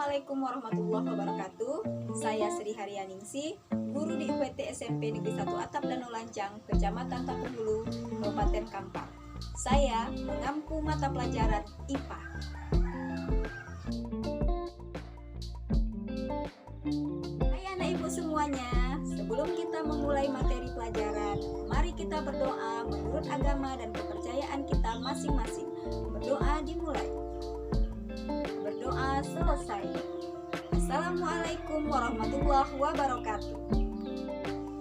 Assalamualaikum warahmatullahi wabarakatuh. Saya Sri Haryaningsi, guru di UPT SMP Negeri 1 Atap Danau Lancang, Kecamatan Tapung Hulu, Kabupaten Kampar. Saya mengampu mata pelajaran IPA. Hai anak ibu semuanya, sebelum kita memulai materi pelajaran, mari kita berdoa menurut agama dan kepercayaan kita masing-masing. Berdoa dimulai. Berdoa selesai. Assalamualaikum warahmatullahi wabarakatuh.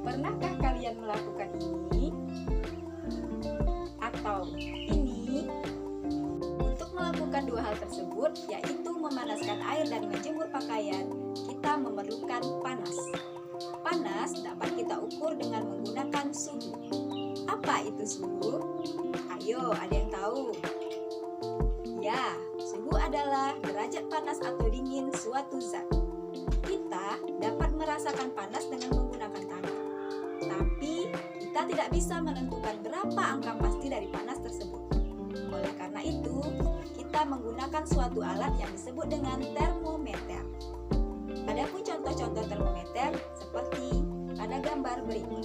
Pernahkah kalian melakukan ini? Atau ini? Untuk melakukan dua hal tersebut, yaitu memanaskan air dan menjemur pakaian, kita memerlukan panas. Panas dapat kita ukur dengan menggunakan suhu. Apa itu suhu? Ayo, ada yang tahu? Ya, suhu adalah derajat panas atau dingin suatu zat. Kita dapat merasakan panas dengan menggunakan tangan. Tapi, kita tidak bisa menentukan berapa angka pasti dari panas tersebut. Oleh karena itu, kita menggunakan suatu alat yang disebut dengan termometer. Adapun contoh-contoh termometer seperti pada gambar berikut.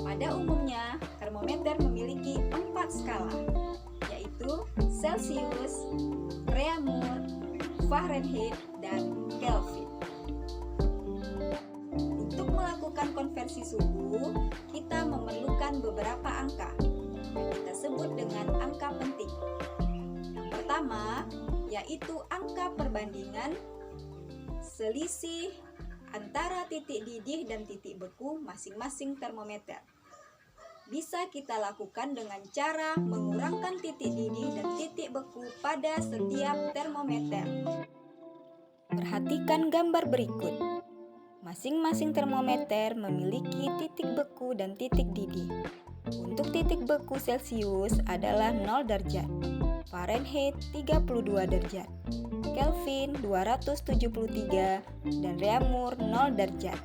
Pada umumnya, termometer memiliki 4 skala, yaitu Celsius, Reaumur, Fahrenheit, dan Kelvin. Untuk melakukan konversi suhu, kita memerlukan beberapa angka yang kita sebut dengan angka penting. Yang pertama, yaitu angka perbandingan selisih antara titik didih dan titik beku masing-masing termometer. Bisa kita lakukan dengan cara mengurangkan titik didih dan titik beku pada setiap termometer. Perhatikan gambar berikut. Masing-masing termometer memiliki titik beku dan titik didih. Untuk titik beku Celsius adalah 0 derajat, Fahrenheit 32 derajat, Kelvin 273, dan Reaumur 0 derajat.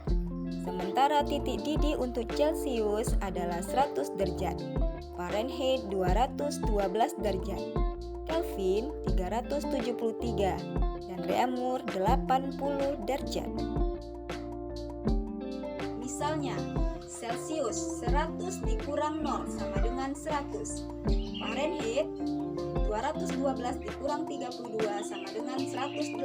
Sementara titik didih untuk Celsius adalah 100 derajat, Fahrenheit 212 derajat, Kelvin 373, dan Reaumur 80 derajat. Misalnya, Celsius 100 dikurang 0 sama dengan 100, Fahrenheit 212 dikurang 32 sama dengan 180,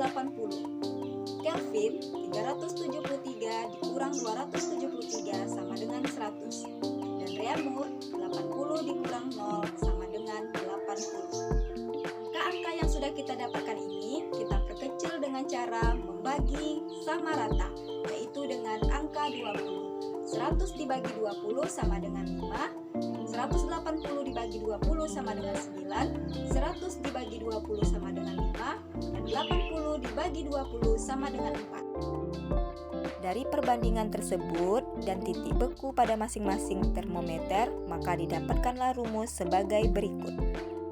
Kelvin 373 dikurang 273 sama dengan 100, dan Reaumur 80 dikurang 0 sama dengan 80. Angka-angka yang sudah kita dapatkan ini kita perkecil dengan cara membagi sama rata, yaitu dengan angka 20. 100 dibagi 20 sama dengan 5, 180 dibagi 20 sama dengan 9, 100 dibagi 20 sama dengan 5, dan 80 dibagi 20 sama dengan 4. Dari perbandingan tersebut dan titik beku pada masing-masing termometer, maka didapatkanlah rumus sebagai berikut.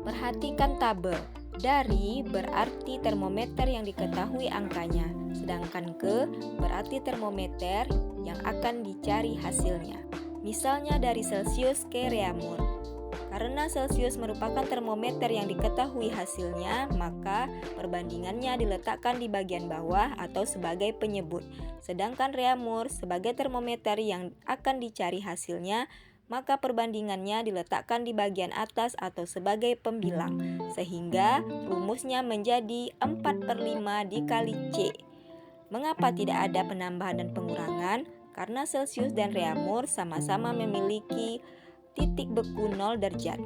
Perhatikan tabel. Dari berarti termometer yang diketahui angkanya, sedangkan ke berarti termometer yang akan dicari hasilnya. Misalnya dari Celsius ke Reaumur. Karena Celsius merupakan termometer yang diketahui hasilnya, maka perbandingannya diletakkan di bagian bawah atau sebagai penyebut. Sedangkan Reaumur sebagai termometer yang akan dicari hasilnya, maka perbandingannya diletakkan di bagian atas atau sebagai pembilang, sehingga rumusnya menjadi 4/5 dikali C. Mengapa tidak ada penambahan dan pengurangan? Karena Celsius dan Reaumur sama-sama memiliki titik beku 0 derajat.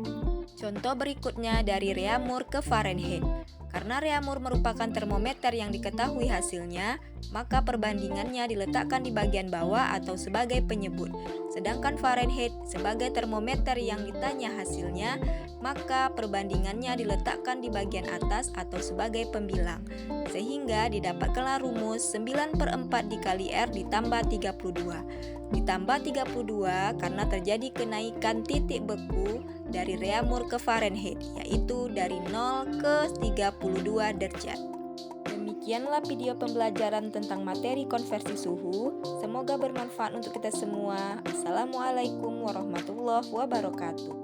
Contoh berikutnya dari Reaumur ke Fahrenheit. Karena Reaumur merupakan termometer yang diketahui hasilnya, maka perbandingannya diletakkan di bagian bawah atau sebagai penyebut. Sedangkan Fahrenheit sebagai termometer yang ditanya hasilnya, maka perbandingannya diletakkan di bagian atas atau sebagai pembilang. Sehingga didapatkanlah rumus 9/4 dikali R ditambah 32. Ditambah 32 karena terjadi kenaikan titik beku dari Reaumur ke Fahrenheit, yaitu dari 0 ke 32 derajat. Demikianlah video pembelajaran tentang materi konversi suhu. Semoga bermanfaat untuk kita semua. Assalamualaikum warahmatullahi wabarakatuh.